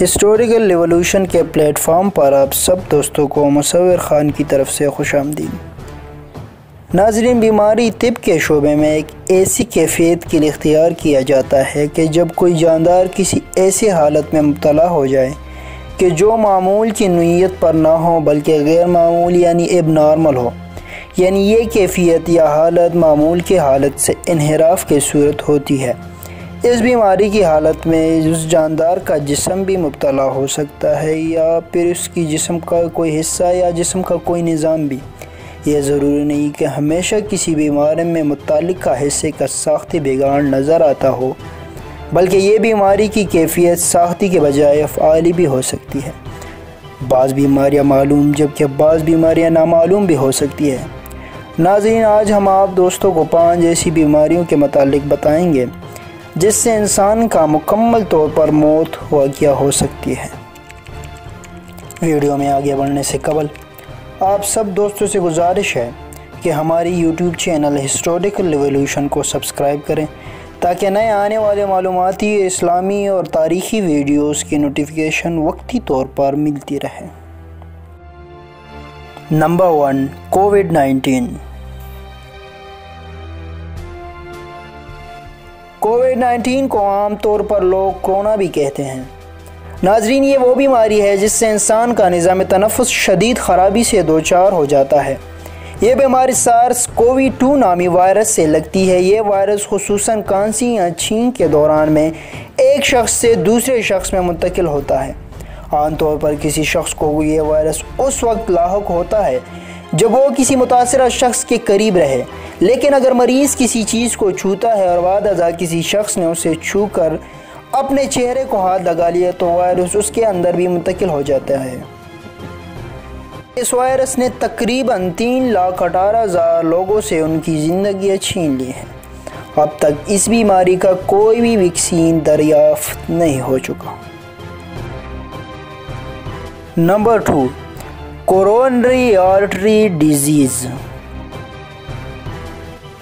Historical revolution के platform पर आप सब दोस्तों को मुसव्विर ख़ान की तरफ से खुशामदीद। नाज़रीन, बीमारी तिब के शोबे में एक ऐसी कैफियत के लिए इख्तियार किया जाता है कि जब कोई जानदार किसी ऐसी हालत में मुब्तला हो जाए कि जो मामूल की नुयत पर ना हो बल्कि गैर मामूल यानी एबनॉर्मल हो, यानी ये कैफियत या हालत मामूल की हालत से इन्हिराफ की सूरत होती है। इस बीमारी की हालत में उस जानदार का जिस्म भी मुब्तला हो सकता है या फिर उसकी जिस्म का कोई हिस्सा या जिस्म का कोई निज़ाम भी। यह ज़रूरी नहीं कि हमेशा किसी बीमारी में मुतालिका हिस्से का साख्ती बिगाड़ नज़र आता हो, बल्कि ये बीमारी की कैफियत साख्ती के बजाय अफ़आली भी हो सकती है। बाज़ बीमारियाँ मालूम जबकि बाज़ बीमारियाँ नामालूम भी हो सकती है। नाज़रीन, आज हम आप दोस्तों को 5 ऐसी बीमारियों के मुतालिक बताएंगे जिससे इंसान का मुकम्मल तौर पर मौत वाक़या हो सकती है। वीडियो में आगे बढ़ने से कबल आप सब दोस्तों से गुजारिश है कि हमारी यूट्यूब चैनल हिस्टोरिकल रिवॉल्यूशन को सब्सक्राइब करें ताकि नए आने वाले मालूमाती, इस्लामी और तारीख़ी वीडियोस की नोटिफिकेशन वक्ती तौर पर मिलती रहे। नंबर 1, कोविड-19। कोविड-19 को आम तौर पर लोग कोरोना भी कहते हैं। नाजरीन, ये वो बीमारी है जिससे इंसान का निज़ाम तनफ़ुस शदीद ख़राबी से दो चार हो जाता है। ये बीमारी SARS-CoV-2 नामी वायरस से लगती है। ये वायरस खुसूसन खांसी या छींक के दौरान में एक शख्स से दूसरे शख्स में मुंतकिल होता है। आम तौर पर किसी शख्स को ये वायरस उस वक्त लाहक होता है जब वो किसी मुतासरा शख्स के करीब रहे, लेकिन अगर मरीज़ किसी चीज़ को छूता है और वादअज़ा किसी शख्स ने उसे छू कर अपने चेहरे को हाथ लगा लिया तो वायरस उसके अंदर भी मुंतकिल हो जाता है। इस वायरस ने तकरीबन 3,18,000 लोगों से उनकी ज़िंदगी छीन ली है। अब तक इस बीमारी का कोई भी वैक्सीन दरियाफ्त नहीं हो चुका। Number 2, coronary artery disease.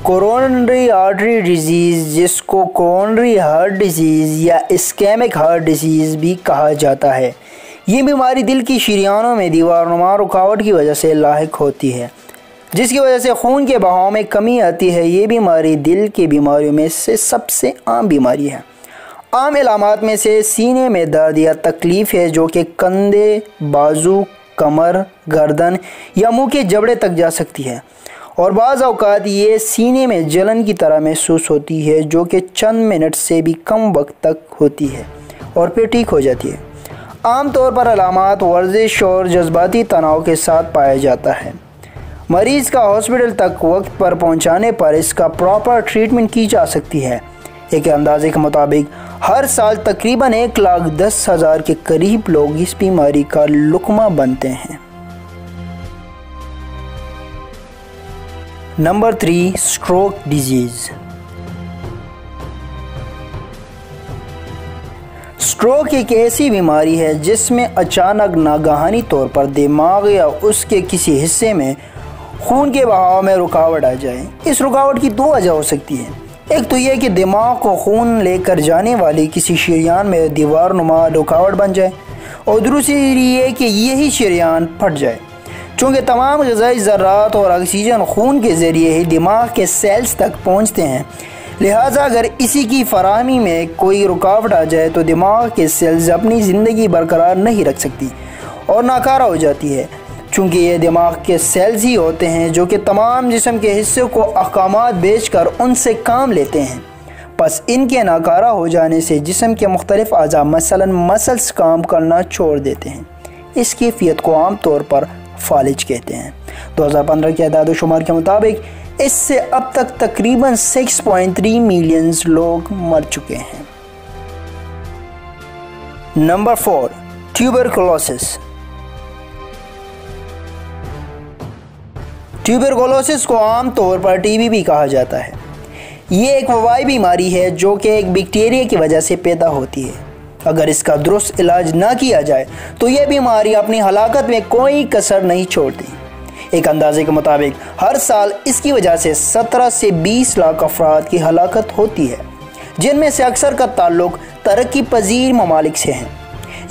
Coronary artery disease, जिसको कोरोनरी हार्ट डिजीज़ या इस्केमिक हार्ट डिजीज़ भी कहा जाता है, ये बीमारी दिल की शरीयानों में दीवारनुमा रुकावट की वजह से लाहिक होती है, जिसकी वजह से खून के बहाव में कमी आती है। ये बीमारी दिल की बीमारियों में से सबसे आम बीमारी है। आम इलामात में से सीने में दर्द या तकलीफ़ है जो कि कंधे, बाजू, कमर, गर्दन या मुंह के जबड़े तक जा सकती है, और बाज़ औक़ात ये सीने में जलन की तरह महसूस होती है जो कि चंद मिनट से भी कम वक्त तक होती है और फिर ठीक हो जाती है। आम तौर पर अलामात वर्जिश और जज्बाती तनाव के साथ पाया जाता है। मरीज़ का हॉस्पिटल तक वक्त पर पहुंचाने पर इसका प्रॉपर ट्रीटमेंट की जा सकती है। एक अंदाजे के मुताबिक हर साल तकरीबन 1,10,000 के करीब लोग इस बीमारी का लुकमा बनते हैं। Number 3, stroke disease. स्ट्रोक एक ऐसी बीमारी है जिसमें अचानक नागहानी तौर पर दिमाग या उसके किसी हिस्से में खून के बहाव में रुकावट आ जाए। इस रुकावट की 2 वजह हो सकती है। एक तो यह कि दिमाग को खून लेकर जाने वाली किसी शरीयान में दीवारनुमा रुकावट बन जाए, और दूसरी ये कि यही शरीयान फट जाए। चूँकि तमाम ग़िज़ाई ज़र्रात और ऑक्सीजन खून के ज़रिए ही दिमाग के सेल्स तक पहुँचते हैं, लिहाजा अगर इसी की फराहमी में कोई रुकावट आ जाए तो दिमाग के सेल्स अपनी ज़िंदगी बरकरार नहीं रख सकती और नाकारा हो जाती है। चूँकि ये दिमाग के सेल्स ही होते हैं जो कि तमाम जिस्म के हिस्से को अहकामात भेजकर उनसे काम लेते हैं। बस इनके नाकारा हो जाने से जिस्म के मुख्तलिफ अज़ा मसलन मसल्स काम करना छोड़ देते हैं। इस कैफियत को आम तौर पर फालिज कहते हैं। 2015 के अदाद शुमार के मुताबिक इससे अब तक तकरीबन 6.3 मिलियन लोग मर चुके हैं। Number 4, tuberculosis. ट्यूबरकुलोसिस को आम तौर पर टीबी भी कहा जाता है। ये एक वबाई बीमारी है जो कि एक बैक्टीरिया की वजह से पैदा होती है। अगर इसका दुरुस्त इलाज ना किया जाए तो यह बीमारी अपनी हलाकत में कोई कसर नहीं छोड़ती। एक अंदाजे के मुताबिक हर साल इसकी वजह से 17 से 20 लाख अफराद की हलाकत होती है, जिनमें से अक्सर का ताल्लुक तरक्की पजीर ममालिक से है।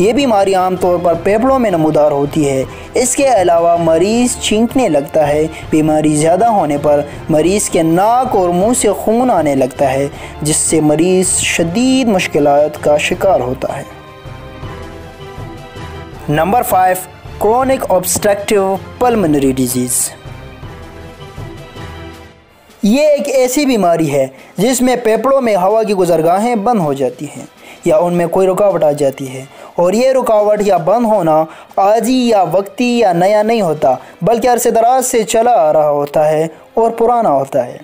ये बीमारी आमतौर पर फेफड़ों में नमूदार होती है। इसके अलावा मरीज़ छींकने लगता है। बीमारी ज़्यादा होने पर मरीज़ के नाक और मुंह से खून आने लगता है, जिससे मरीज़ शदीद मुश्किलात का शिकार होता है। Number 5, chronic obstructive pulmonary disease. ये एक ऐसी बीमारी है जिसमें फेफड़ों में हवा की गुजरगाहें बंद हो जाती हैं या उनमें कोई रुकावट आ जाती है, और ये रुकावट या बंद होना आजी या वक्ती या नया नहीं होता, बल्कि अरसे दराज से चला आ रहा होता है और पुराना होता है,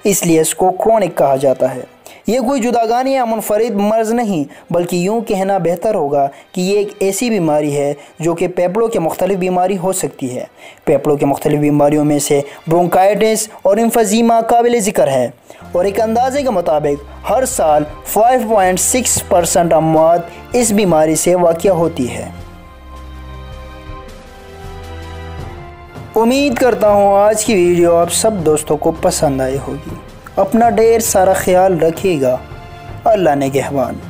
इसलिए इसको क्रोनिक कहा जाता है। ये कोई जुदागानी या मुनफरिद मर्ज़ नहीं, बल्कि यूँ कहना बेहतर होगा कि ये एक ऐसी बीमारी है जो कि फेफड़ों के मुख्तलिफ बीमारी हो सकती है। फेफड़ों के मुख्तलिफ बीमारियों में से ब्रोंकाइटिस और एम्फीज़ीमा काबिल ज़िक्र है, और एक अंदाजे के मुताबिक हर साल 5.6% अमवात इस बीमारी से वाक़या होती है। उम्मीद करता हूँ आज की वीडियो आप सब दोस्तों को पसंद आई होगी। अपना ढेर सारा ख्याल रखिएगा। अल्लाह निगहबान।